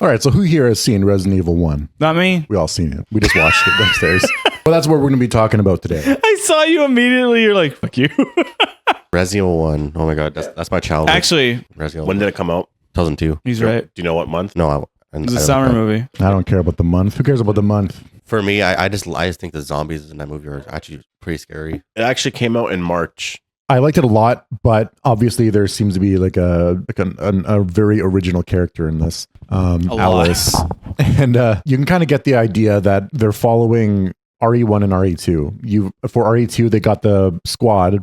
All right, so who here has seen Resident Evil 1? Not me. We all seen it. We just watched it downstairs. Well, that's what we're going to be talking about today. I saw you immediately. You're like, fuck you. Resident Evil 1. Oh my god, that's my childhood. Actually, When did it come out? 2002. he's right. Do you know what month? No, It's a summer movie. I don't care about the month. Who cares about the month? For me, I just think the zombies in that movie are actually pretty scary. It actually came out in March. I liked it a lot, but obviously there seems to be like a very original character in this, Alice, and you can kind of get the idea that they're following RE1 and RE2. For RE2, they got the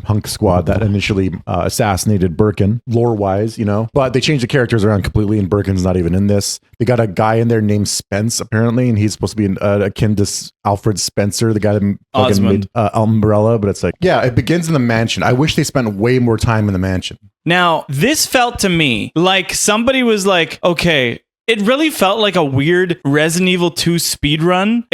hunk squad that initially assassinated Birkin, lore-wise, but they changed the characters around completely, and Birkin's not even in this. They got a guy in there named Spence, apparently, and he's supposed to be akin to Alfred Spencer, the guy that fucking made Umbrella, but it's like, yeah, it begins in the mansion. I wish they spent way more time in the mansion. Now, this felt to me like somebody was like, okay, it really felt like a weird Resident Evil 2 speedrun,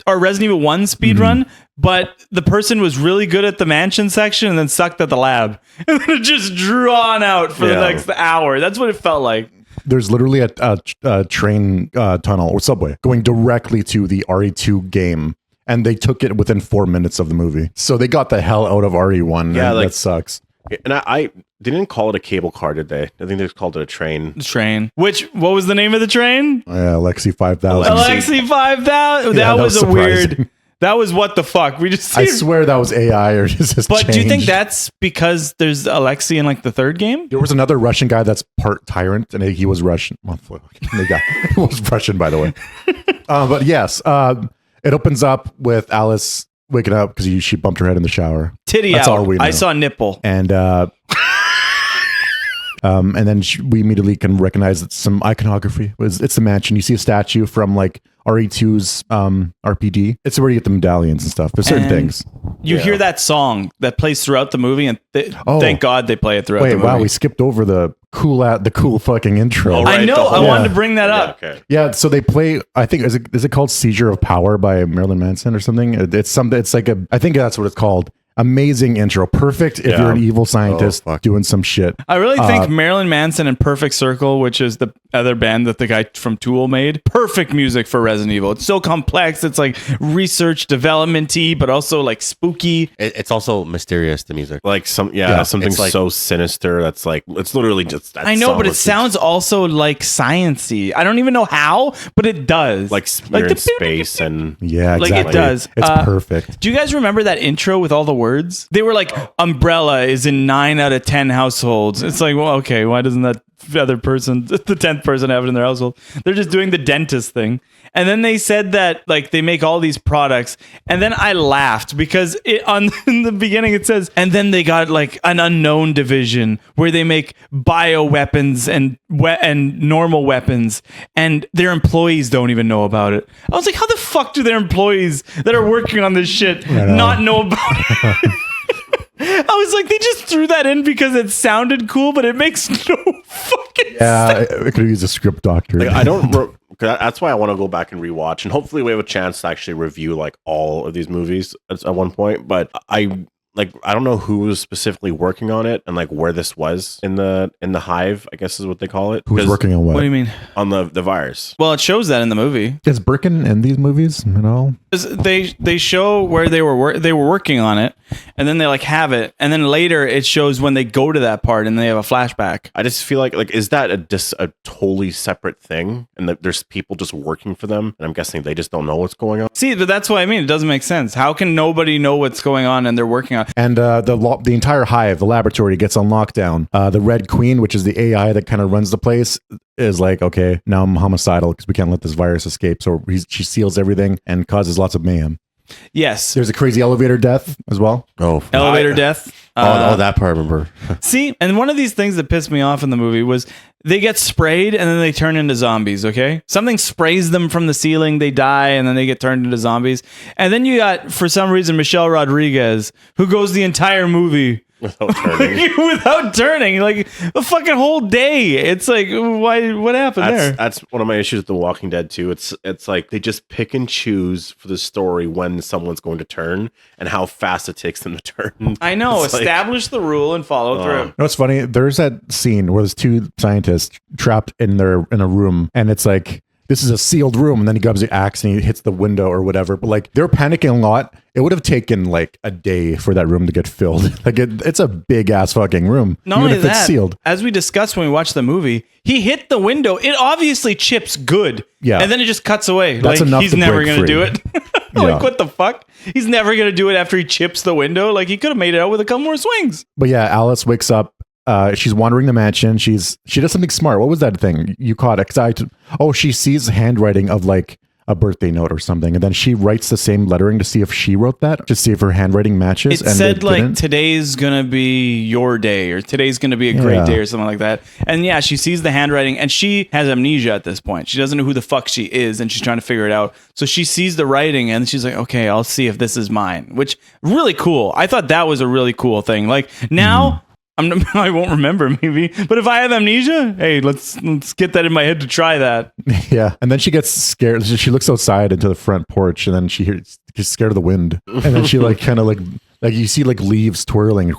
or Resident Evil 1 speedrun, but the person was really good at the mansion section and then sucked at the lab. And then it just drawn out for the next hour. That's what it felt like. There's literally a train tunnel or subway going directly to the RE2 game. And they took it within 4 minutes of the movie. So they got the hell out of RE1. Yeah, that sucks. And I they didn't call it a cable car, did they? I think they just called it a train. What was the name of the train? Yeah, Alexi 5000. Alexi 5000. That was a weird. That was what the fuck. I swear that was AI or just. But do you think that's because there's Alexi in like the third game? There was another Russian guy that's part Tyrant, and he was Russian. Well, he was Russian, by the way. But yes, it opens up with Alice waking up because she bumped her head in the shower. Titty That's out. all we know. I saw nipple. And then we immediately can recognize that some iconography. It's the mansion. You see a statue from like RE2's RPD. It's where you get the medallions and stuff. There's certain things. You hear that song that plays throughout the movie, and thank God they play it throughout the movie. Wow, we skipped over the cool fucking intro. I know. I wanted to bring that up. Okay. Yeah, so they play. I think is it called "Seizure of Power" by Marilyn Manson or something? It's something. It's like I think that's what it's called. Amazing intro. Perfect if you're an evil scientist doing some shit. I really think Marilyn Manson and Perfect Circle, which is the other band that the guy from Tool made, perfect music for Resident Evil. It's so complex. It's like research development-y, but also like spooky. It's also mysterious, the music. Like something like, so sinister that's like, it's literally just that I know, song but it sounds also like science-y. I don't even know how, but it does. like you're in space and yeah, exactly. Like it does. It's perfect. Do you guys remember that intro with all the words? They were like, Umbrella is in 9 out of 10 households. It's like, well, okay, why doesn't that other person, the 10th person, have it in their household? They're just doing the dentist thing. And then they said that like they make all these products, and then I laughed because in the beginning it says, and then they got like an unknown division where they make bioweapons and normal weapons, and their employees don't even know about it. I was like, how the fuck do their employees that are working on this shit not know about it? I was like, they just threw that in because it sounded cool, but it makes no fucking sense. Yeah, it could have used a script doctor. like, I don't. That's why I want to go back and rewatch, and hopefully we have a chance to actually review like all of these movies at one point. But I don't know who was specifically working on it and like where this was in the hive, I guess is what they call it. Who's working on what? What do you mean? On the virus. Well, it shows that in the movie. Is Birkin in these movies at all? They show where they were working on it, and then they like have it, and then later it shows when they go to that part and they have a flashback. I just feel like is that a totally separate thing, and that there's people just working for them, and I'm guessing they just don't know what's going on. See, but that's what I mean. It doesn't make sense. How can nobody know what's going on and they're working on? And the entire hive, the laboratory, gets on lockdown. The Red Queen, which is the AI that kind of runs the place, is like, okay, now I'm homicidal because we can't let this virus escape. So she seals everything and causes lots of mayhem. Yes. There's a crazy elevator death as well. Elevator death. That part I remember. See, and one of these things that pissed me off in the movie was they get sprayed and then they turn into zombies, okay? Something sprays them from the ceiling, they die, and then they get turned into zombies. And then you got, for some reason, Michelle Rodriguez, who goes the entire movie without turning. Without turning, like a fucking whole day. It's like, why? What happened there? That's one of my issues with The Walking Dead too. It's like they just pick and choose for the story when someone's going to turn and how fast it takes them to turn. I know. It's Establish the rule and follow through. You know what's funny? There's that scene where there's two scientists trapped in a room, and it's like, this is a sealed room, and then he grabs the axe and he hits the window or whatever. But like, they're panicking a lot. It would have taken like a day for that room to get filled. Like it's a big ass fucking room. Not even only if that, it's sealed. as we discussed when we watched the movie, he hit the window. It obviously chips good. Yeah. And then it just cuts away. That's like enough he's to never break gonna free. do it. Like what the fuck? He's never gonna do it after he chips the window. Like he could have made it out with a couple more swings. But yeah, Alice wakes up. She's wandering the mansion. She does something smart. What was that thing you caught it? She sees handwriting of like a birthday note or something, and then she writes the same lettering to see if she wrote that, to see if her handwriting matches. It said like today's gonna be your day, or today's gonna be a great day, or something like that. And yeah, she sees the handwriting, and she has amnesia at this point. She doesn't know who the fuck she is, and she's trying to figure it out. So she sees the writing, and she's like, okay, I'll see if this is mine. Which really cool. I thought that was a really cool thing. Like now. I won't remember maybe, but if I have amnesia, hey, let's get that in my head to try that. Yeah, and then she gets scared. She looks outside into the front porch, and then she's scared of the wind, and then she like kind of like you see like leaves twirling,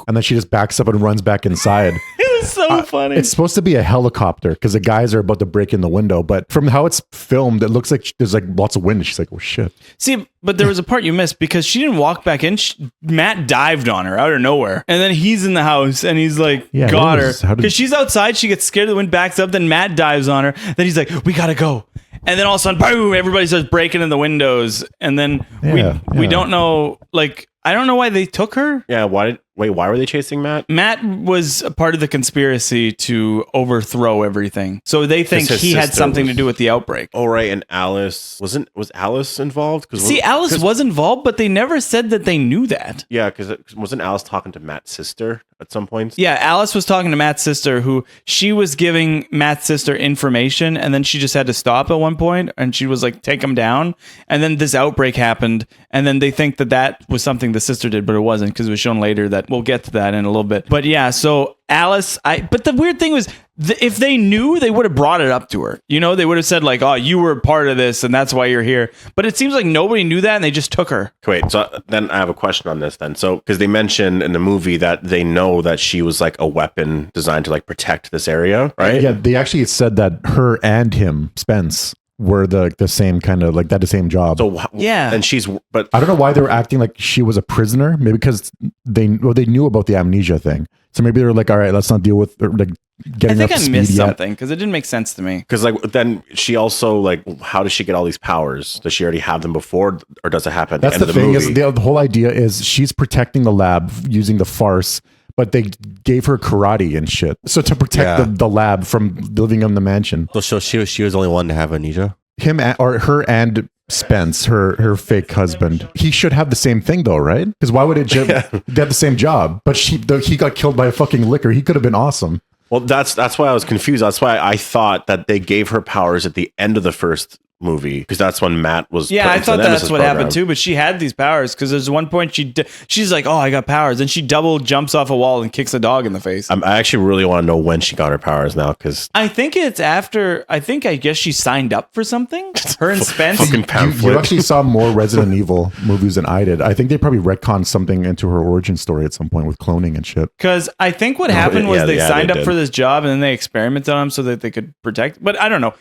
and then she just backs up and runs back inside. It was so funny. It's supposed to be a helicopter because the guys are about to break in the window, but from how it's filmed, it looks like there's like lots of wind. She's like, oh shit. See, but there was a part you missed because she didn't walk back in. Matt dived on her out of nowhere, and then he's in the house and he's like, got her because she's outside. She gets scared. The wind backs up. Then Matt dives on her. Then he's like, we gotta go. And then all of a sudden, boom! Everybody starts breaking in the windows, and then we don't know. Like, I don't know why they took her. Yeah, why were they chasing Matt? Matt was a part of the conspiracy to overthrow everything. So they think he had something to do with the outbreak. Oh, right. And Alice was Alice involved? Alice was involved, but they never said that they knew that. Yeah, because wasn't Alice talking to Matt's sister at some point? Yeah, Alice was talking to Matt's sister, who she was giving Matt's sister information, and then she just had to stop at one point, and she was like, take him down. And then this outbreak happened, and then they think that was something the sister did, but it wasn't, because it was shown later that we'll get to that in a little bit. But yeah, so Alice, but the weird thing was, if they knew, they would have brought it up to her. You know, they would have said like, oh, you were part of this and that's why you're here. But it seems like nobody knew that and they just took her. Wait, so then I have a question on this then. So, because they mentioned in the movie that they know that she was like a weapon designed to like protect this area, right? Yeah, they actually said that her and him, Spence, were the same kind of like the same job. So yeah, and but I don't know why they were acting like she was a prisoner. Maybe because they knew about the amnesia thing. So maybe they were like, all right, let's not deal with like getting up to speed. I think I missed something because it didn't make sense to me. Because like then she also like, how does she get all these powers? Does she already have them before, or does it happen at That's the end of the thing. movie? Is the whole idea is she's protecting the lab using the farce. But they gave her karate and shit. So to protect the lab from living in the mansion. So she was the only one to have amnesia? Her and Spence, her fake husband. He should have the same thing though, right? Because why would it just they have the same job? But he got killed by a fucking licker. He could have been awesome. Well, that's why I was confused. That's why I thought that they gave her powers at the end of the first movie, because that's when Matt was. Yeah, I thought that's what happened too. But she had these powers because there's one point she's like, "Oh, I got powers," and she double jumps off a wall and kicks a dog in the face. I actually really want to know when she got her powers now, because I think it's after. I guess she signed up for something. Her and Spence. Fucking pamphlet. You actually saw more Resident Evil movies than I did. I think they probably retconned something into her origin story at some point with cloning and shit. Because I think what happened was they signed up for this job and then they experimented on him so that they could protect. But I don't know.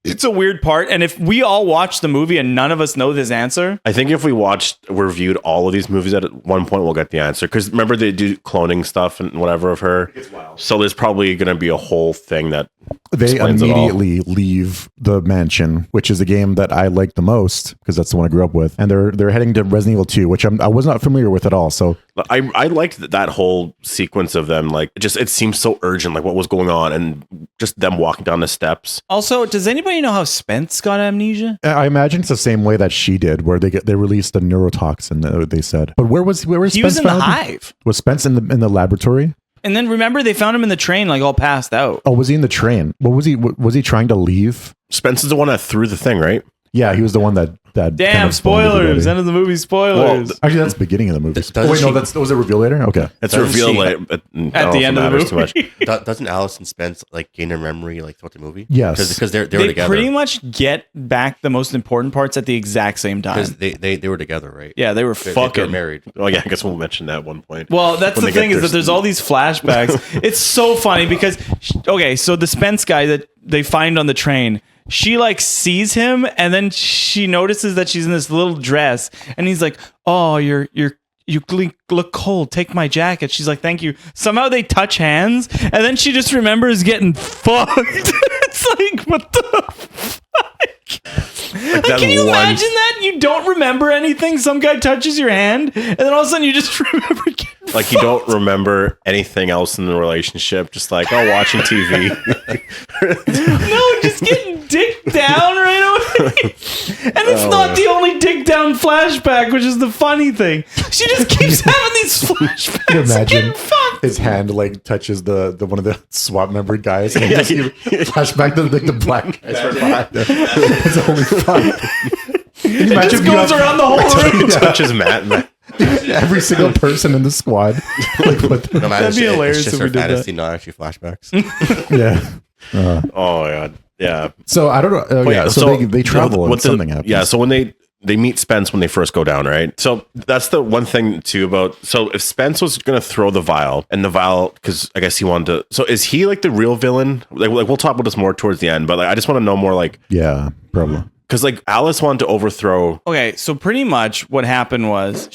It's a weird part. And if we all watch the movie and none of us know this answer. I think if we reviewed all of these movies at one point, we'll get the answer. Because remember, they do cloning stuff and whatever of her. So there's probably going to be a whole thing that they immediately leave the mansion, which is a game that I like the most because that's the one I grew up with. And they're heading to Resident Evil 2, which I was not familiar with at all. So I liked that whole sequence of them. Like, it seems so urgent, like what was going on, and just them walking down the steps. Also, does anybody know how Spence got amnesia? I imagine it's the same way that she did, where they released the neurotoxin. They said, but where was Spence? He was in the hive. Was Spence in the laboratory? And then remember, they found him in the train, like all passed out. Oh, was he in the train? What was he? Was he trying to leave? Spence is the one that threw the thing, right? Yeah, he was the one that that Damn, kind of spoilers! End of the movie, spoilers. Well, actually, that's the beginning of the movie. Doesn't Wait, no, she- that was a reveal later. Okay, It's Doesn't revealed she- like, At the end of the movie. Doesn't Alice and Spence like gain their memory like throughout the movie? Yes. because they were They together. pretty much get back the most important parts at the exact same time. Because they were together, right? Yeah, they were They were fucking married. Oh yeah, I guess we'll mention that at one point. Well, that's When the they thing get is that their- there's all these flashbacks. It's so funny because, okay, so the Spence guy that they find on the train, she like sees him and then she notices that she's in this little dress and he's like, "Oh, you look cold. Take my jacket." She's like, "Thank you." Somehow they touch hands and then she just remembers getting fucked. It's like, what the fuck? Like, that can you one- imagine that? You don't remember anything. Some guy touches your hand, and then all of a sudden you just remember getting Like you don't remember anything else in the relationship, just like, oh, watching TV. no, just getting dick down right away. And it's not the only dick down flashback, which is the funny thing. She just keeps having these flashbacks. Can you imagine getting fucked. his hand like touches the one of the SWAT member guys and just flashback to like the black guys right behind him. It's only fun. Can you It imagine just if you goes have around the whole room. Touches Matt. every single person in the squad? Like, what No matter, That'd be hilarious it's just if her we did that. fantasy, not actually flashbacks. yeah. Oh my god, yeah. So I don't know. Well, So they travel and the- something happens. Yeah, so when they meet Spence when they first go down, right? So that's the one thing too about. So if Spence was going to throw the vial, and the vial, because I guess he wanted to. So is he like the real villain? Like we'll talk about this more towards the end, but like I just want to know more, like, Yeah, probably. because like Alice wanted to overthrow. Okay, so pretty much what happened was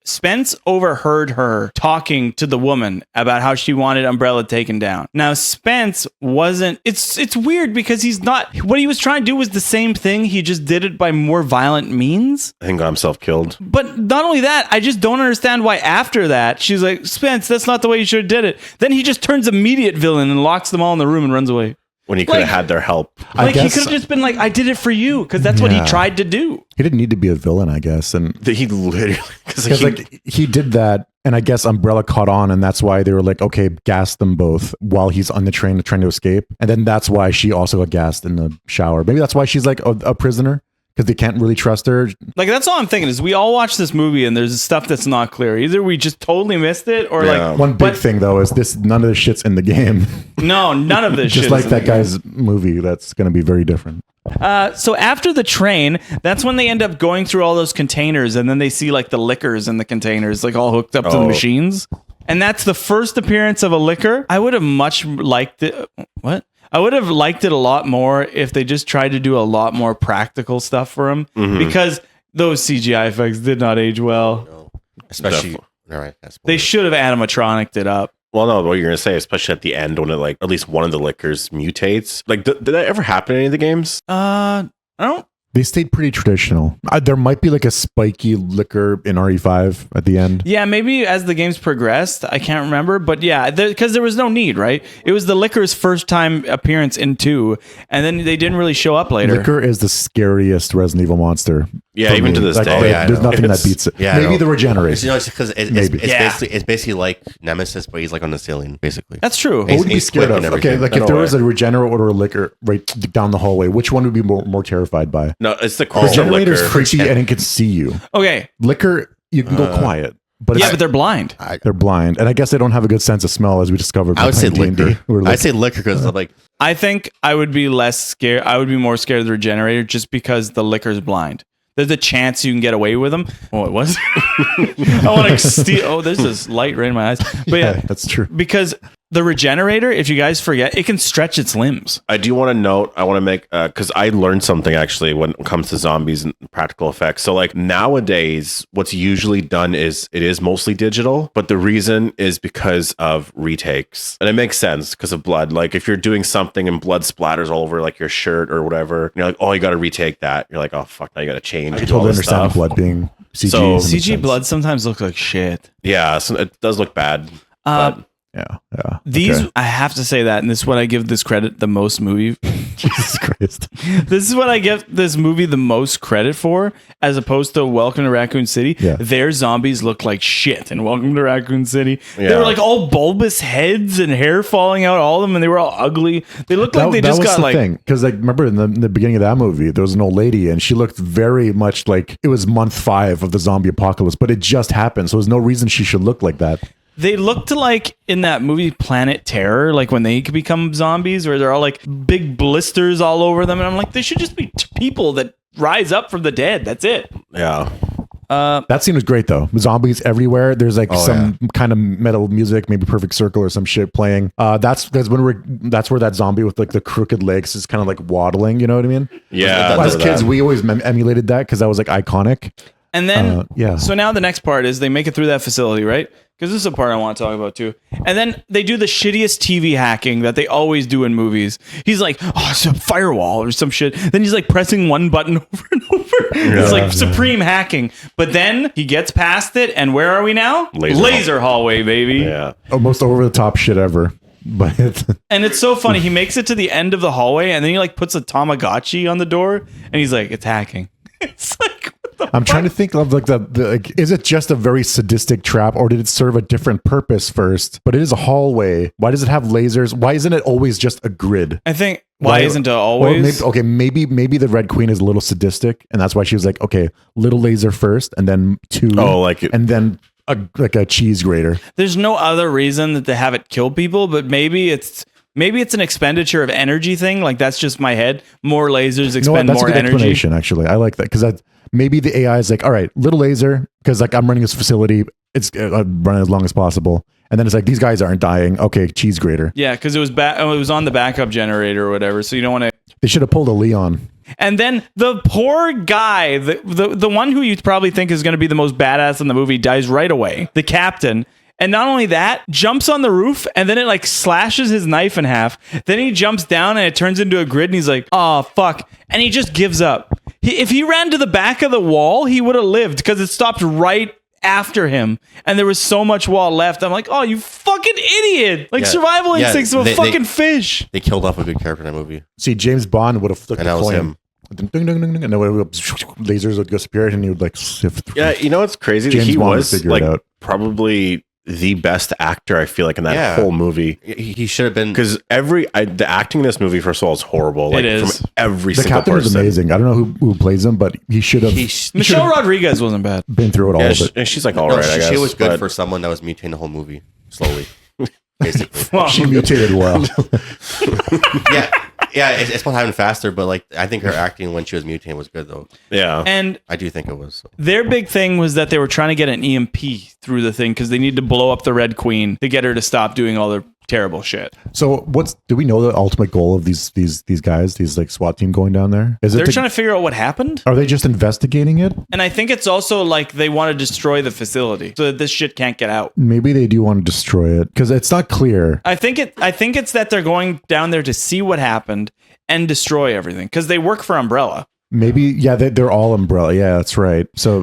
Spence overheard her talking to the woman about how she wanted Umbrella taken down. Now Spence wasn't. It's weird because he's not. What he was trying to do was the same thing. He just did it by more violent means. I think got himself killed. But not only that, I just don't understand why after that she's like, "Spence, that's not the way you should have did it." Then he just turns immediate villain and locks them all in the room and runs away. When he could have Like- had their help. Like he guess- could have just been like, "I did it for you," because that's what he Yeah. tried to do. He didn't need to be a villain, I guess, and He literally because because like he did that, and I guess Umbrella caught on, and that's why they were like, okay, gas them both while he's on the train trying to escape, and then that's why she also got gassed in the shower. Maybe that's why she's like a prisoner because they can't really trust her. Like that's all I'm thinking is we all watch this movie and there's stuff that's not clear. Either we just totally missed it or Yeah. like One big thing though is this: none of this shit's in the game. no, none of this Just shit like is in that the game. guy's movie, that's going to be very different. So after the train, that's when they end up going through all those containers and then they see like the liquors in the containers like all hooked up to the Oh. machines. And that's the first appearance of a liquor. I would have much liked it. What? I would have liked it a lot more if they just tried to do a lot more practical stuff for him because those CGI effects did not age well. No. Especially, Definitely. all right, that's They should have animatronicked it up. Well, no, what you're gonna say, especially at the end when it like at least one of the liquors mutates. Like, did that ever happen in any of the games? I don't. They stayed pretty traditional. There might be like a spiky liquor in RE5 at the end. Yeah, maybe as the games progressed, I can't remember, but yeah, because there was no need, right? It was the liquor's first time appearance in 2, and then they didn't really show up later. Liquor is the scariest Resident Evil monster. Yeah, for even to this day. there- yeah, I there's know. nothing It's- that beats it. yeah, I Maybe know. the regeneration. You know, it's because Maybe. Yeah. it's basically like Nemesis, but he's like on the ceiling, basically. That's true. What would you be He's scared quick of? and Okay, everything. like No if there way. was a regenerate or a liquor right down the hallway, which one would be more terrified by? No, it's the crystal Regenerator is liquor. creepy and it can see you. Okay, Liquor, you can go quiet, but yeah, it's, but they're blind. they're blind, and I guess they don't have a good sense of smell, as we discovered. I would say playing D&D. liquor. We're like, I'd say liquor because like I think I would be less scared. I would be more scared of the regenerator just because the liquor's blind. There's a chance you can get away with them. Oh, it was. I want to steal. Oh, there's this light right in my eyes. But yeah, yeah, that's true. because the regenerator, if you guys forget, it can stretch its limbs. I do want to note, I want to make, because I learned something actually when it comes to zombies and practical effects. So, like nowadays, what's usually done is it is mostly digital, but the reason is because of retakes. And it makes sense because of blood. Like, if you're doing something and blood splatters all over like your shirt or whatever, and you're like, oh, you got to retake that. You're like, oh, fuck, now you got to change. I and do all totally this understand stuff. blood being CG. So- That makes CG sense. blood sometimes looks like shit. Yeah, so it does look bad. Uh, but Yeah. These, Okay. I have to say that, and this is what I give this credit the most movie. Jesus Christ. This is what I give this movie the most credit for, as opposed to Welcome to Raccoon City. Yeah. Their zombies look like shit in Welcome to Raccoon City. They Yeah. were like all bulbous heads and hair falling out, all of them, and they were all ugly. They looked like they just got like. Because like remember in the beginning of that movie, there was an old lady and she looked very much like it was month 5 of the zombie apocalypse, but it just happened, so there's no reason she should look like that. They looked like in that movie Planet Terror, like when they could become zombies, where they're all like big blisters all over them. And I'm like, they should just be people that rise up from the dead. That's it. Yeah. That scene was great though. Zombies everywhere. There's like kind of metal music, maybe Perfect Circle or some shit playing. That's where that zombie with like the crooked legs is kind of like waddling. You know what I mean? Yeah. As kids, we always emulated that because that was like iconic. And then, yeah. So now the next part is they make it through that facility, right? Because this is a part I want to talk about too. And then they do the shittiest TV hacking that they always do in movies. He's like, oh, it's a firewall or some shit. Then he's like pressing one button over and over. It's like supreme hacking. But then he gets past it, and where are we now? Laser hallway, baby. Yeah. Most over the top shit ever. But and it's so funny. He makes it to the end of the hallway, and then he like puts a Tamagotchi on the door, and he's like, it's hacking. It's like, I'm trying to think of like like, is it just a very sadistic trap, or did it serve a different purpose first? But it is a hallway. Why does it have lasers? Why isn't it always just a grid? I think why isn't it always? Maybe the Red Queen is a little sadistic, and that's why she was like, okay, little laser first, and then 2, and then a cheese grater. There's no other reason that they have it kill people, but maybe it's an expenditure of energy thing. Like that's just my head. More lasers expend that's more a good energy. Explanation, actually, I like that because maybe the AI is like, all right, little laser, because like I'm running this facility, it's running as long as possible, and then it's like these guys aren't dying. Okay, cheese grater. Yeah, because it was it was on the backup generator or whatever. So you don't want to. They should have pulled a Leon. And then the poor guy, the one who you probably think is going to be the most badass in the movie, dies right away. The captain. And not only that, jumps on the roof, and then it like slashes his knife in half. Then he jumps down and it turns into a grid, and he's like, oh, fuck. And he just gives up. If he ran to the back of the wall, he would have lived because it stopped right after him. And there was so much wall left. I'm like, oh, you fucking idiot. Like survival instincts of a fucking fish. They killed off a good character in that movie. See, James Bond would have flicked And a that was coin. him. And then lasers would go spirit, and he would like sift through. Yeah, you know what's crazy? James He Bond would was figure like it out. probably the best actor, I feel like, in that whole movie. He should have been, because the acting in this movie, first of all, is horrible. Like, It is. from every The single captain person. is amazing. I don't know who plays him, but he should have Michelle Rodriguez wasn't bad. been through it all Yeah, of it. she's like all right. I guess she was good but- for someone that was mutating the whole movie slowly, basically. Well, She mutated well. yeah, it's supposed to happen faster, but like I think her acting when she was mutating was good though. Yeah, and I do think it was. their big thing was that they were trying to get an EMP through the thing because they need to blow up the Red Queen to get her to stop doing all their terrible shit. So do we know the ultimate goal of these guys, these like SWAT team going down there? Is They're it trying to figure out what happened. are they just investigating it? And I think it's also like they want to destroy the facility so that this shit can't get out. Maybe they do want to destroy it because it's not clear. I think it's that they're going down there to see what happened and destroy everything because they work for Umbrella. Maybe, yeah, they're all Umbrella. Yeah, that's right. So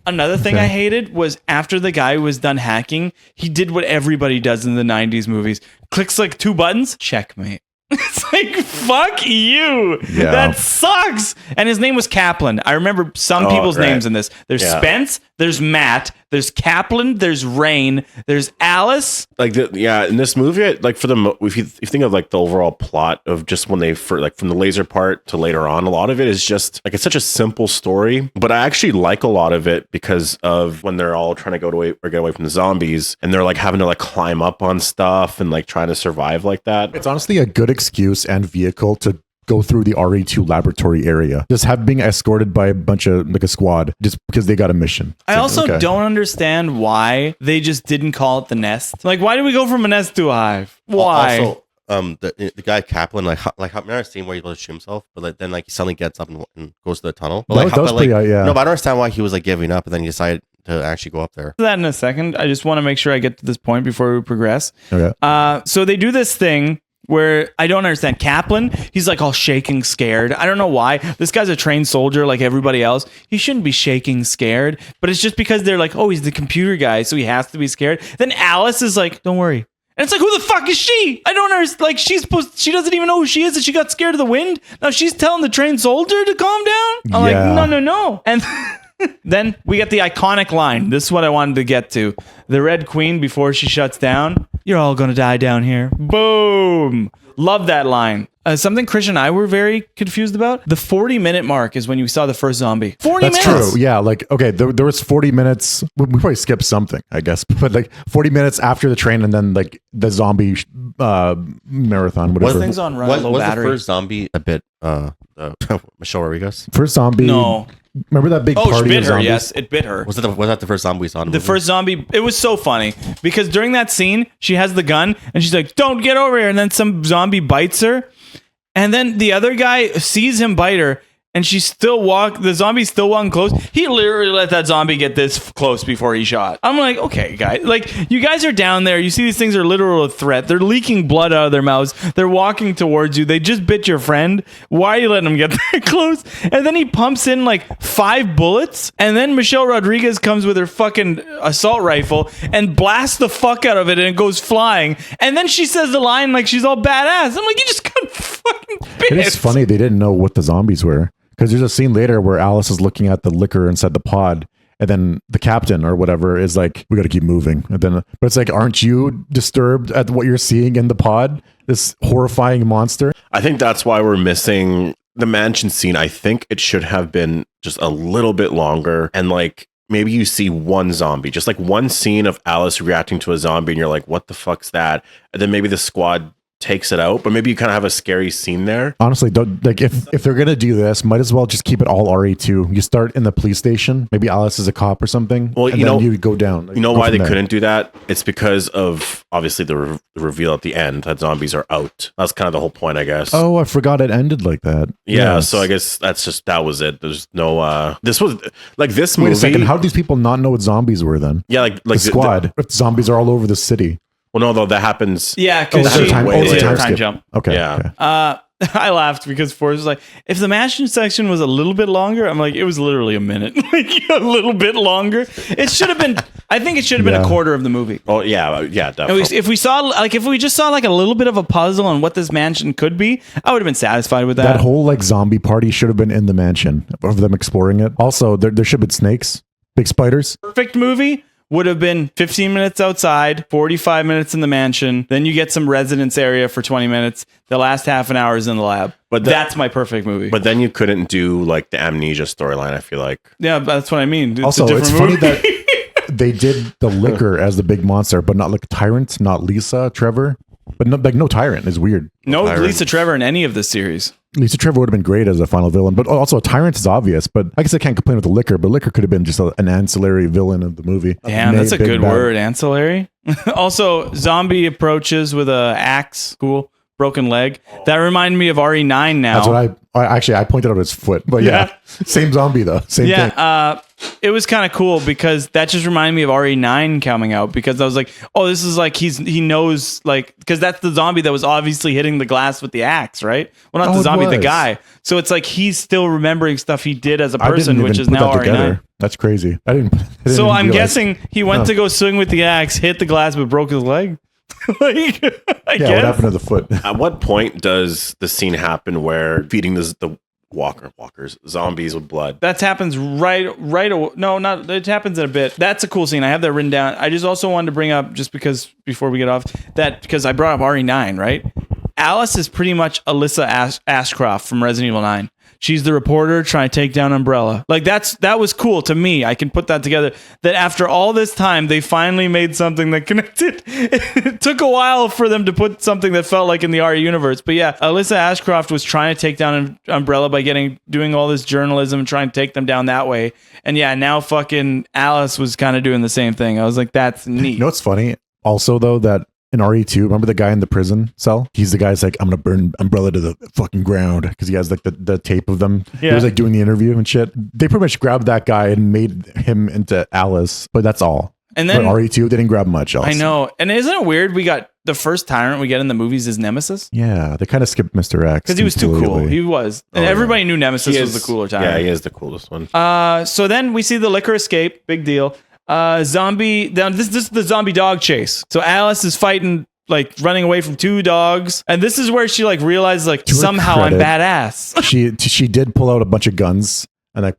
Another thing I hated was after the guy was done hacking, he did what everybody does in the 90s movies. Clicks like 2 buttons, checkmate. It's like, fuck you. Yeah. That sucks. And his name was Kaplan. I remember some people's names in this. There's Spence, there's Matt, there's Kaplan, there's Rain, there's Alice. like in this movie, like if you think of like the overall plot of just when from the laser part to later on, a lot of it is just like it's such a simple story, but I actually like a lot of it because of when they're all trying to get away from the zombies, and they're like having to like climb up on stuff and like trying to survive like that. it's honestly a good excuse and vehicle to go through the RE2 laboratory area. Just being escorted by a bunch of like a squad just because they got a mission. I also don't understand why they just didn't call it the nest. Like, why did we go from a nest to a hive? Why? Also, the guy Kaplan, like I've never seen where he goes to shoot himself, but like, then like he suddenly gets up and goes to the tunnel. But, That was pretty, yeah. No, but I don't understand why he was like giving up, and then he decided to actually go up there. That in a second. I just want to make sure I get to this point before we progress. Okay. So they do this thing where I don't understand. Kaplan, he's like all shaking, scared. I don't know why. This guy's a trained soldier like everybody else. He shouldn't be shaking, scared. But it's just because they're like, oh, he's the computer guy, so he has to be scared. Then Alice is like, don't worry. And it's like, who the fuck is she? I don't understand. Like, she doesn't even know who she is, and she got scared of the wind. Now she's telling the trained soldier to calm down? I'm like, no. And then we get the iconic line. This is what I wanted to get to. The Red Queen, before she shuts down, you're all going to die down here. Boom. Love that line. Something Christian and I were very confused about. The 40-minute mark is when you saw the first zombie. 40 minutes. That's true. Yeah. Like, okay, there was 40 minutes. We probably skipped something, I guess, but like 40 minutes after the train, and then like the zombie marathon, whatever. Things on run, low was battery. the first zombie a bit Michelle Rodriguez? First zombie. No. Remember that big Oh, party it bit of her. zombies? Yes, it bit her. Was that the first zombie we saw in the movie? First zombie, it was so funny because during that scene, she has the gun and she's like, don't get over here. And then some zombie bites her. And then the other guy sees him bite her, and the zombie's still walking close. He literally let that zombie get this close before he shot. I'm like, okay, guys. Like, you guys are down there. You see these things are literal threat. They're leaking blood out of their mouths. They're walking towards you. They just bit your friend. Why are you letting them get that close? And then he pumps in like 5 bullets. And then Michelle Rodriguez comes with her fucking assault rifle and blasts the fuck out of it, and it goes flying. And then she says the line like she's all badass. I'm like, you just got fucking bit. It is funny they didn't know what the zombies were. Because there's a scene later where Alice is looking at the liquor inside the pod, and then the captain or whatever is like, we got to keep moving. And then, but it's like, aren't you disturbed at what you're seeing in the pod? This horrifying monster? I think that's why we're missing the mansion scene. I think it should have been just a little bit longer. And like, maybe you see one zombie, just like one scene of Alice reacting to a zombie, and you're like, what the fuck's that? And then maybe the squad takes it out, but maybe you kind of have a scary scene there. Honestly, don't, like if they're gonna do this, might as well just keep it all RE2. You start in the police station, maybe Alice is a cop or something. Well, and you then know, you go down. You know why they couldn't do that? It's because of obviously the reveal at the end that zombies are out. That's kind of the whole point, I guess. Oh, I forgot it ended like that. Yeah, Yes. so I guess that was it. There's no this was like this Wait movie. a second, how did these people not know what zombies were then? Yeah, like The squad. If zombies are all over the city. Well, no, though that happens. Yeah, Oh, because it's a time- way it's a later. time skip. jump. Okay. Yeah. Okay. I laughed because Forrest was like, if the mansion section was a little bit longer, I'm like, it was literally a minute. Like, a little bit longer. It should have been, I think it should have been a quarter of the movie. Oh yeah, definitely. If we just saw like a little bit of a puzzle on what this mansion could be, I would have been satisfied with that. That whole like zombie party should have been in the mansion of them exploring it. Also, there should have been snakes, big spiders. Perfect movie would have been 15 minutes outside, 45 minutes in the mansion. Then you get some residence area for 20 minutes. The last half an hour is in the lab. But that's my perfect movie. But then you couldn't do like the amnesia storyline, I feel like. Yeah, that's what I mean. It's Also, a different it's funny movie. that they did the liquor as the big monster, but not like Tyrant, not Lisa, Trevor. But no Tyrant is weird. No Tyrant. Lisa Trevor in any of this series. Lisa Trevor would have been great as a final villain, but also a Tyrant is obvious. But I guess I can't complain with the liquor, but liquor could have been just an ancillary villain of the movie. Damn, that's a Big good bad. word, ancillary. Also, zombie approaches with a axe. Cool. Broken leg. That reminded me of RE9 now. That's what I pointed out his foot, but yeah, same zombie though, same thing. Yeah, it was kind of cool because that just reminded me of RE9 coming out, because I was like, oh, this is like he knows, like, because that's the zombie that was obviously hitting the glass with the axe, right? Well, not Oh, the it zombie, the was. guy. So it's like he's still remembering stuff he did as a I didn't person, even which is put now that RE9. together. That's crazy. I didn't So even I'm realize. guessing he went to go swing with the axe, hit the glass, but broke his leg. Like, I Yeah, guess. what happened to the foot? At what point does the scene happen where feeding the walkers zombies with blood? That happens right away. No, not, it happens in a bit. That's a cool scene. I have that written down. I just also wanted to bring up, just because before we get off, that because I brought up RE9, right? Alice is pretty much Alyssa Ashcroft from Resident Evil 9. She's the reporter trying to take down Umbrella. Like, that was cool to me. I can put that together. That after all this time, they finally made something that connected. It took a while for them to put something that felt like in the RE universe. But yeah, Alyssa Ashcroft was trying to take down Umbrella by doing all this journalism and trying to take them down that way. And yeah, now fucking Alice was kind of doing the same thing. I was like, that's neat. You know what's funny? Also, though, that in RE2, remember the guy in the prison cell? He's the guy that's like, I'm gonna burn Umbrella to the fucking ground, because he has like the tape of them. He Yeah. was like doing the interview and shit. They pretty much grabbed that guy and made him into Alice, but that's all. And then but RE2 didn't grab much else. I know. And isn't it weird? We got the first Tyrant we get in the movies is Nemesis. Yeah, they kind of skipped Mr. X Because he was too cool. completely. He was. And Oh, yeah. everybody knew Nemesis He was the cooler Tyrant. Yeah, he is the coolest one. So then we see the liquor escape. Big deal. Zombie. This is the zombie dog chase. So Alice is fighting like running away from 2 dogs. And this is where she like realizes like To her somehow I'm credit, badass. she did pull out a bunch of guns and like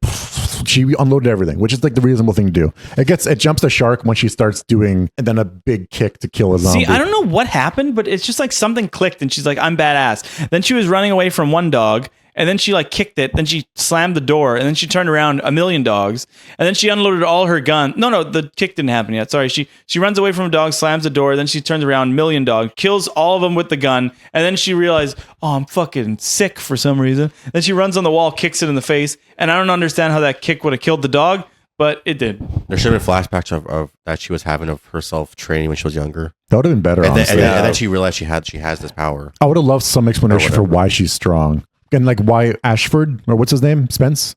she unloaded everything, which is like the reasonable thing to do. It jumps the shark when she starts doing and then a big kick to kill a zombie. See, I don't know what happened, but it's just like something clicked and she's like, I'm badass. Then she was running away from 1 dog. And then she like kicked it. Then she slammed the door. And then she turned around 1,000,000 dogs. And then she unloaded all her gun. No, the kick didn't happen yet. Sorry. She runs away from a dog, slams the door. Then she turns around 1,000,000 dogs, kills all of them with the gun. And then she realized, oh, I'm fucking sick for some reason. Then she runs on the wall, kicks it in the face. And I don't understand how that kick would have killed the dog, but it did. There should have been flashbacks of that she was having of herself training when she was younger. That would have been better, And honestly. then she realized she has this power. I would have loved some explanation for why she's strong. And like why Ashford, or what's his name? Spencer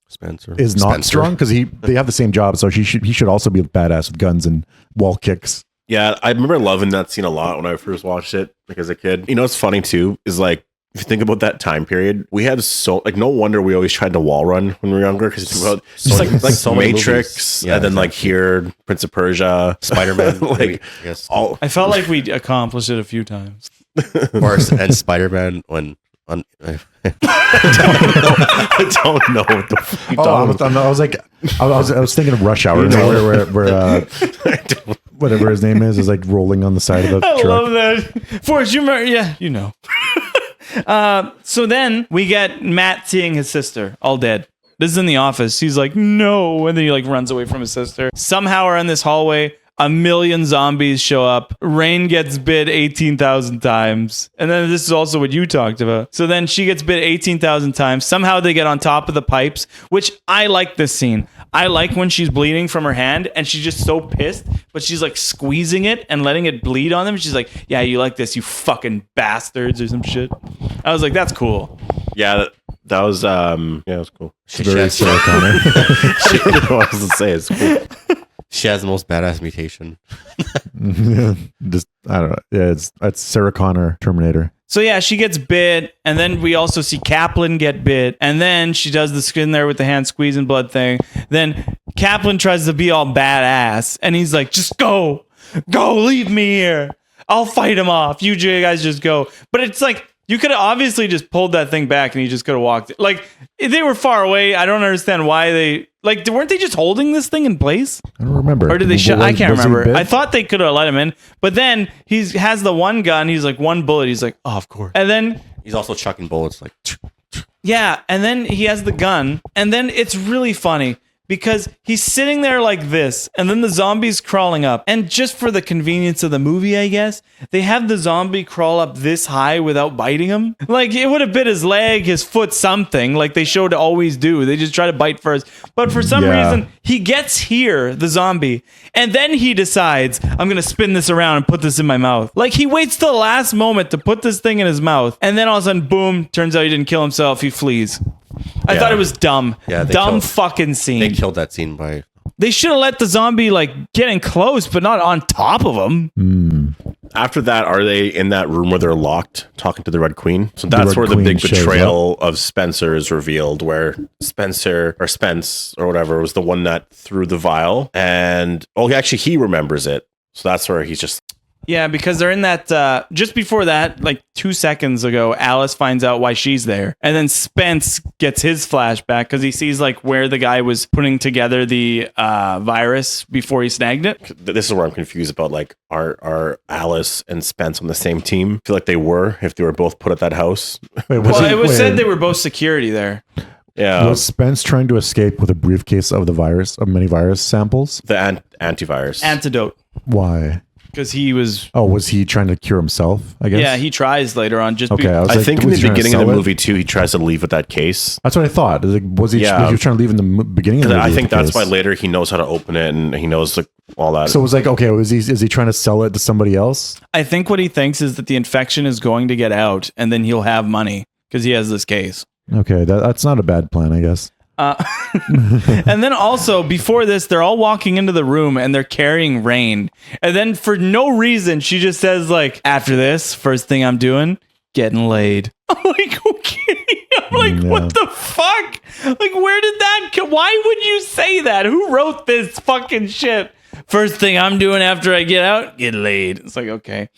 is not strong because they have the same job. So he should also be badass with guns and wall kicks. Yeah, I remember loving that scene a lot when I first watched it like as a kid. You know what's funny too is like if you think about that time period, we had so like no wonder we always tried to wall run when we were younger because it's about just like so many Matrix, movies. and then like here Prince of Persia, Spider-Man, like yes. all. I felt like we accomplished it a few times. And Spider-Man when. I don't know what the fuck you're talking about. I was like, I was thinking of Rush Hour, where whatever his name is like rolling on the side of the I truck. love that. Forrest, you remember? Yeah, you know. So then we get Matt seeing his sister all dead. This is in the office. He's like, no. And then he like runs away from his sister. Somehow we're in this hallway. 1,000,000 zombies show up. Rain gets bit 18,000 times. And then this is also what you talked about. So then she gets bit 18,000 times. Somehow they get on top of the pipes, which I like this scene. I like when she's bleeding from her hand and she's just so pissed, but she's like squeezing it and letting it bleed on them. She's like, yeah, you like this, you fucking bastards or some shit. I was like, that's cool. Yeah, that was it was cool. Very Sarah Connor. I was to say it's cool. She has the most badass mutation. Just I don't know. Yeah, it's Sarah Connor, Terminator. So yeah, she gets bit, and then we also see Kaplan get bit, and then she does the skin there with the hand squeezing blood thing. Then Kaplan tries to be all badass, and he's like, just go, leave me here. I'll fight him off. You guys just go. But it's like, you could have obviously just pulled that thing back and he just could have walked. Like, they were far away. I don't understand why they... Like, weren't they just holding this thing in place? I don't remember. Or did they shut? I can't was he remember. bit? I thought they could have let him in. But then he has the one gun. He's like, 1 bullet. He's like, oh, of course. And then... He's also chucking bullets like... Yeah, and then he has the gun. And then it's really funny because he's sitting there like this, and then the zombie's crawling up. And just for the convenience of the movie, I guess, they have the zombie crawl up this high without biting him. Like, it would have bit his leg, his foot, something, like they showed to always do. They just try to bite first. But for some reason, he gets here, the zombie, and then he decides, I'm going to spin this around and put this in my mouth. Like, he waits till the last moment to put this thing in his mouth, and then all of a sudden, boom, turns out he didn't kill himself, he flees. I thought it was dumb. Yeah, dumb fucking scene. They killed that scene by... They should have let the zombie like get in close, but not on top of him. After that, are they in that room where they're locked talking to the Red Queen? So that's where the Queen big shows betrayal of Spencer is revealed, where Spence or whatever was the one that threw the vial. And actually he remembers it. So that's where he's just... Yeah, because they're in that, just before that, like 2 seconds ago, Alice finds out why she's there. And then Spence gets his flashback because he sees like where the guy was putting together the virus before he snagged it. This is where I'm confused about, like, are Alice and Spence on the same team? I feel like they were, if they were both put at that house. Wait, It was said they were both security there. Yeah. Was Spence trying to escape with a briefcase of the virus, of many virus samples? The antivirus. Antidote. Why? Because he was... Oh, was he trying to cure himself, I guess? Yeah, he tries later on. Just Okay, I think in the beginning of the movie, too, he tries to leave with that case. That's what I thought. Was he trying to leave in the beginning of the movie? I think with the that's case? why later he knows how to open it and he knows like all that. So it was like, okay, is he trying to sell it to somebody else? I think what he thinks is that the infection is going to get out and then he'll have money because he has this case. Okay, that's not a bad plan, I guess. And then also before this, they're all walking into the room and they're carrying Rain. And then for no reason, she just says like, after this, first thing I'm doing, getting laid. I'm like, okay. I'm like, what the fuck? Like, where did that come? Why would you say that? Who wrote this fucking shit? First thing I'm doing after I get out, get laid. It's like, okay.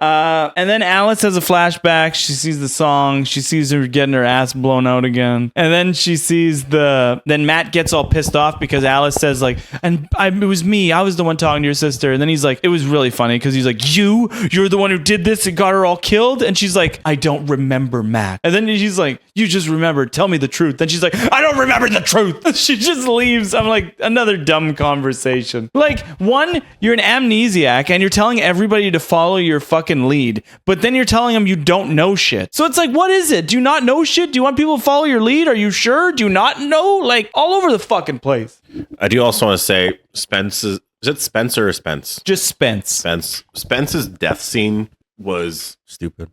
And then Alice has a flashback. She sees the song. She sees her getting her ass blown out again. And then she sees then Matt gets all pissed off because Alice says like, it was me. I was the one talking to your sister. And then he's like, it was really funny because he's like, you're the one who did this and got her all killed. And she's like, I don't remember, Matt. And then she's like, you just remember. Tell me the truth. Then she's like, I don't remember the truth. She just leaves. I'm like, another dumb conversation. Like, one, you're an amnesiac and you're telling everybody to follow your fucking lead, but then you're telling them you don't know shit. So it's like, what is it? Do you not know shit? Do you want people to follow your lead? Are you sure? Do you not know? Like, all over the fucking place. I do also want to say Is it Spencer or Spence? Just Spence. Spence's death scene was Stupid.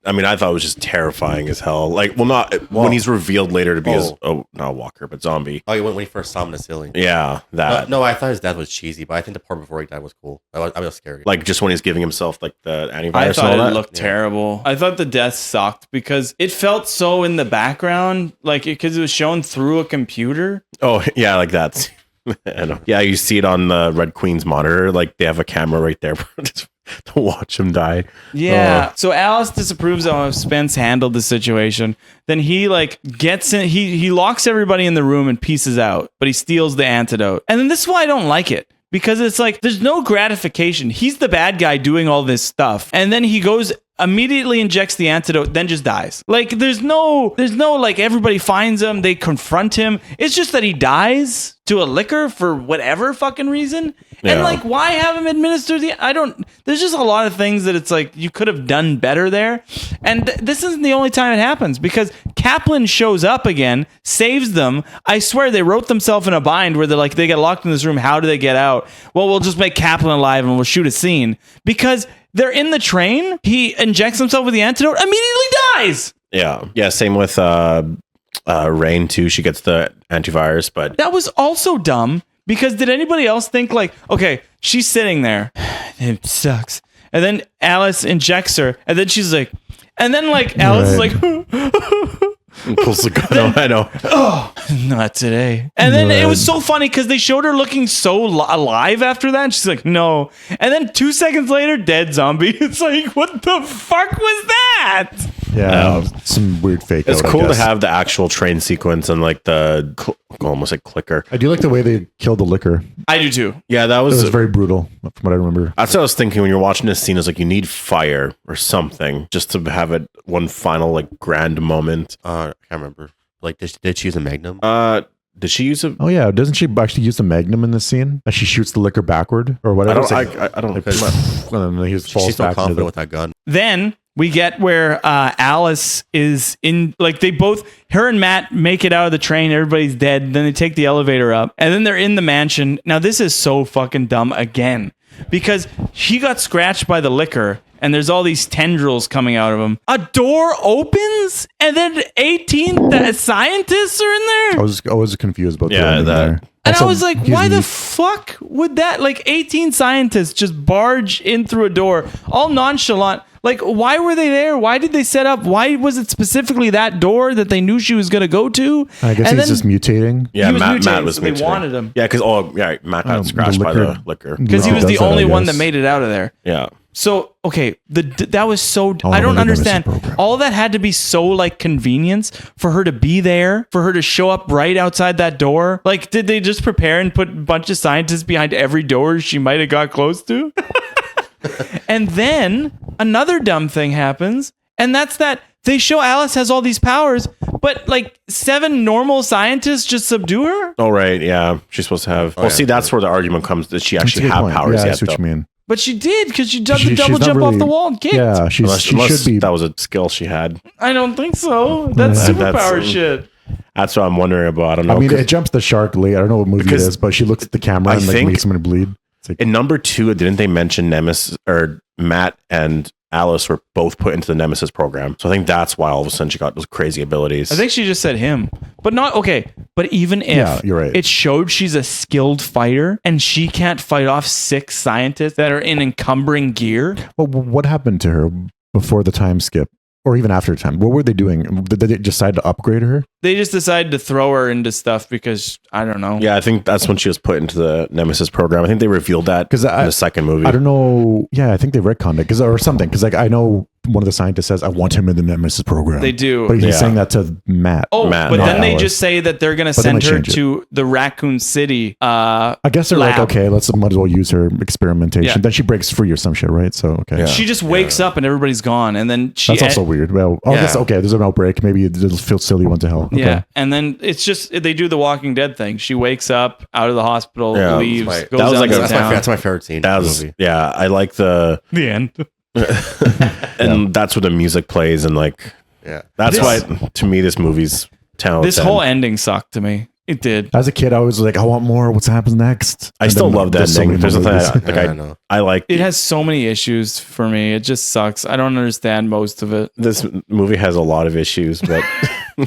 I mean, I thought it was just terrifying as hell. Like, when he's revealed later to be not Walker, but zombie. Oh, when he first saw him in the ceiling. Yeah, that. No, I thought his death was cheesy, but I think the part before he died was cool. I was scared. Like, just when he's giving himself, like, the antivirus I thought and all it that. looked terrible. I thought the death sucked because it felt so in the background, like, because it was shown through a computer. Oh, yeah, like that. I know. Yeah, you see it on the Red Queen's monitor. Like, they have a camera right there to watch him die. Yeah. So Alice disapproves of how Spence handled the situation. Then he like gets in, he locks everybody in the room and pieces out, but he steals the antidote. And then this is why I don't like it. Because it's like, there's no gratification. He's the bad guy doing all this stuff. And then he goes, immediately injects the antidote, then just dies. Like, there's no, like, everybody finds him, they confront him. It's just that he dies to a liquor for whatever fucking reason. Yeah. And, like, why have him administer there's just a lot of things that it's like, you could have done better there. And this isn't the only time it happens, because Kaplan shows up again, saves them. I swear they wrote themselves in a bind where they're like, they get locked in this room, how do they get out? Well, we'll just make Kaplan alive and we'll shoot a scene. Because they're in the train, he injects himself with the antidote, immediately dies. Yeah, same with Rain too. She gets the antivirus, but that was also dumb, because did anybody else think like, okay, she's sitting there, it sucks, and then Alice injects her, and then she's like, and then like Alice is like pulls the gun. I know. Oh, not today. And then it was so funny because they showed her looking so alive after that. And she's like, no. And then 2 seconds later, dead zombie. It's like, what the fuck was that? Yeah, some weird fake. It's cool to have the actual train sequence and like the almost like clicker. I do like the way they killed the liquor. I do too. Yeah, that It was was very brutal, from what I remember. That's what I was thinking when you're watching this scene. Is like, you need fire or something just to have it one final like grand moment. I can't remember. Like, did she use a magnum? Did she use a? Oh yeah, doesn't she actually use the magnum in this scene? As she shoots the liquor backward or whatever. I don't know. And then he falls She's so back into confident the, with that gun. Then we get where Alice is in, like, they both, her and Matt make it out of the train. Everybody's dead. Then they take the elevator up, and then they're in the mansion. Now, this is so fucking dumb again, because he got scratched by the liquor, and there's all these tendrils coming out of him. A door opens, and then 18 scientists are in there. I was confused about that. There. And Also, I was like, why the fuck would that, like, 18 scientists just barge in through a door, all nonchalant? Like, why were they there? Why did they set up? Why was it specifically that door that they knew she was going to go to? I guess And he's then just mutating. Yeah, he was Matt mutating, was so they mutating. wanted him. Yeah, because Matt got scratched by the liquor. Because he was the does that, only I one guess. that made it out of there. Yeah. So, okay, that was so... Oh, I don't the understand. Nemesis program. All that had to be so, like, convenience for her to be there, for her to show up right outside that door. Like, did they just prepare and put a bunch of scientists behind every door she might have got close to? And then another dumb thing happens, and that's that they show Alice has all these powers, but like 7 normal scientists just subdue her. Oh right, yeah. She's supposed to have. See, that's where the argument comes that she actually That's a good have point. powers Yeah, I yet. see what Though. you mean. But she did, because she did the She's double not jump off really- the wall and kicked. Yeah, she should be. That was a skill she had. I don't think so. That's Yeah. superpower That's- shit. That's what I'm wondering about. I don't know. I mean, it jumps the shark late. I don't know what movie it Because is, but she looks at the camera I and like think- makes someone bleed. It's like, in number 2, didn't they mention Nemesis or Matt and Alice were both put into the Nemesis program? So I think that's why all of a sudden she got those crazy abilities. I think she just said him, but not okay. But even if Yeah, you're right. it showed she's a skilled fighter and she can't fight off 6 scientists that are in encumbering gear. well, what happened to her before the time skip? or even after 10, what were they doing? Did they decide to upgrade her? They just decided to throw her into stuff because I don't know. Yeah, I think that's when she was put into the Nemesis program. I think they revealed that in the second movie. I don't know. Yeah, I think they retconned it or something. Because like I know one of the scientists says, "I want him in the Nemesis program." They do, but he's saying that to Matt. Oh, Matt, but then they Alice. just say that they're going to send her to the Raccoon City. I guess they're lab. like, okay, let's might as well use her experimentation. Yeah. Then she breaks free or some shit, right? So okay, Yeah. She just wakes up and everybody's gone, and then she. That's also weird. Well, I guess okay. There's an outbreak. Maybe it'll feel silly one to hell. Okay. Yeah, and then it's just they do the Walking Dead thing. She wakes up out of the hospital, leaves, goes that was down like to a- town. That's my favorite scene. That in the was, movie. yeah, I like the end. and that's where the music plays and like Yeah. that's why to me this movie's 10 out of This 10. whole ending sucked to me. It did. As a kid, I was like, I want more. What's happens next? I And still then love that there's so ending. many There's more nothing movies. I know. I like It has so many issues for me. It just sucks. I don't understand most of it. this movie has a lot of issues, but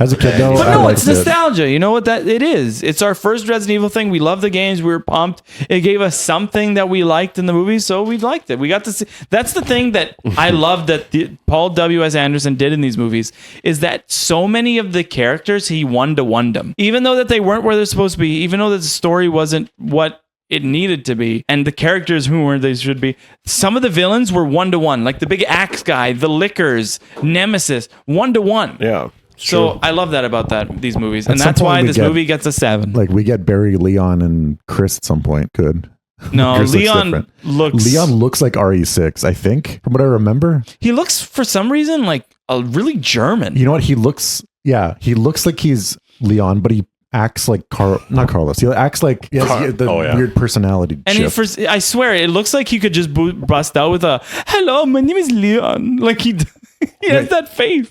As a kid, though, But I no, liked it's it. nostalgia. You know what that it is? It's our first Resident Evil thing. We love the games. We were pumped. It gave us something that we liked in the movie, so we liked it. We got to see. That's the thing that I love that Paul W.S. Anderson did in these movies is that so many of the characters he one-to-one them, even though that they weren't where they're supposed to be, even though that the story wasn't what it needed to be, and the characters who were they should be. Some of the villains were one-to-one, like the big axe guy, the Lickers, Nemesis, one-to-one. yeah. So I love that about these movies, and At some that's point why we this get- movie gets a 7. Like we get Barry, Leon, and Chris at some point. Good. No, Chris looks Leon different. looks. Leon looks like RE6, I think, from what I remember. He looks for some reason like a really German. You know what? He looks. Yeah, he looks like he's Leon, but he acts like not Carlos. He acts like he has the weird personality. And shift. I swear, it looks like he could just bust out with a "Hello, my name is Leon." Like he has that face.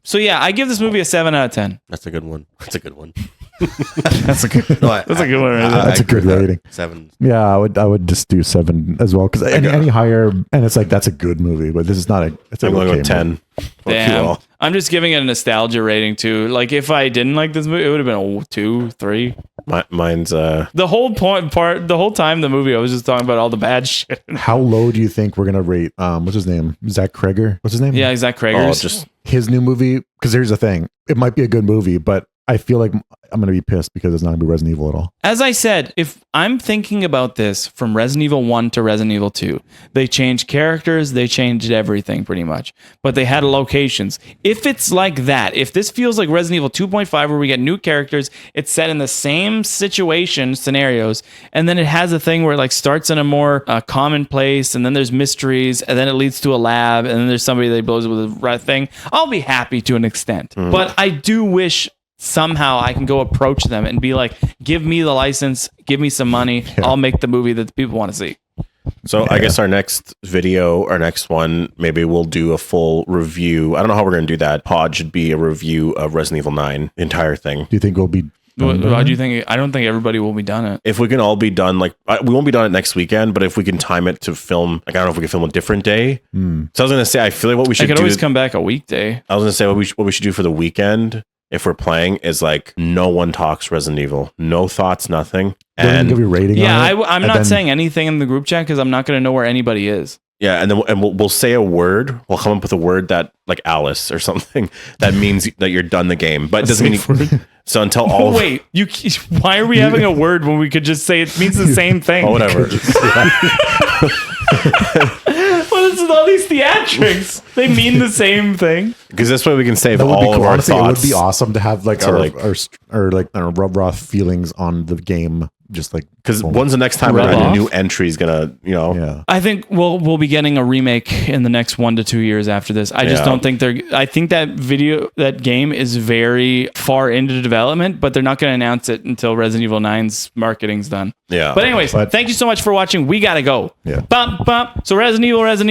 So yeah, I give this movie a 7 out of 10. That's a good one. That's a good one. That's a good. No, That's a good one. Right there. That's a agree good with that. rating. 7. Yeah, I would just do 7 as well because any higher, and it's like that's a good movie, but this is not a. It's I'm an going okay with 10. movie. Damn. I'm just giving it a nostalgia rating too. Like if I didn't like this movie, it would have been a 2, 3. Mine's The whole the whole time the movie, I was just talking about all the bad shit. How low do you think we're gonna rate? What's his name? Zach Kreger. What's his name? Yeah, Zach Krager's. just His new movie. Because here's the thing: it might be a good movie, but I feel like I'm gonna be pissed because it's not gonna be Resident Evil at all. As I said, if I'm thinking about this from Resident Evil 1 to Resident Evil 2, they changed characters, they changed everything pretty much, but they had locations. If it's like that, if this feels like Resident Evil 2.5 where we get new characters, it's set in the same situation, scenarios, and then it has a thing where it like starts in a more common place, and then there's mysteries, and then it leads to a lab, and then there's somebody that blows with a red thing, I'll be happy to an extent. But I do wish somehow I can go approach them and be like, give me the license, give me some money, I'll make the movie that the people want to see. So I guess our next video, our next one, maybe we'll do a full review. I don't know how we're going to do that. Pod should be a review of Resident Evil 9, the entire thing. Do you think we'll be? Why do you think? I don't think everybody will be done it. If we can all be done, like we won't be done it next weekend, but if we can time it to film, like I don't know if we can film a different day. So I was going to say, I feel like what we I should could do. always come back a weekday. I was going to say what we should do for the weekend if we're playing is like no one talks Resident Evil, no thoughts, nothing. They're gonna And give you a rating. Yeah, on it, I'm and not then- saying anything in the group chat because I'm not going to know where anybody is. yeah, and then we'll say a word. We'll come up with a word that like Alice or something that means that you're done the game, but it doesn't mean so until all. Oh, wait, why are we having a word when we could just say it means the same thing? Oh, whatever. What is with all these theatrics? They mean the same thing. Because this way we can save That would be all cool. of our Honestly, thoughts. it would be awesome to have like So, our, like- our like raw feelings on the game. Just like Because when's the next time Rub a off? new entry is gonna, yeah. I think we'll be getting a remake in the next 1 to 2 years after this. I just Yeah. don't think I think that game is very far into development, but they're not going to announce it until Resident Evil 9's marketing's done. Yeah. But anyways, But- thank you so much for watching. We got to go. Yeah. Bump, bump. So Resident Evil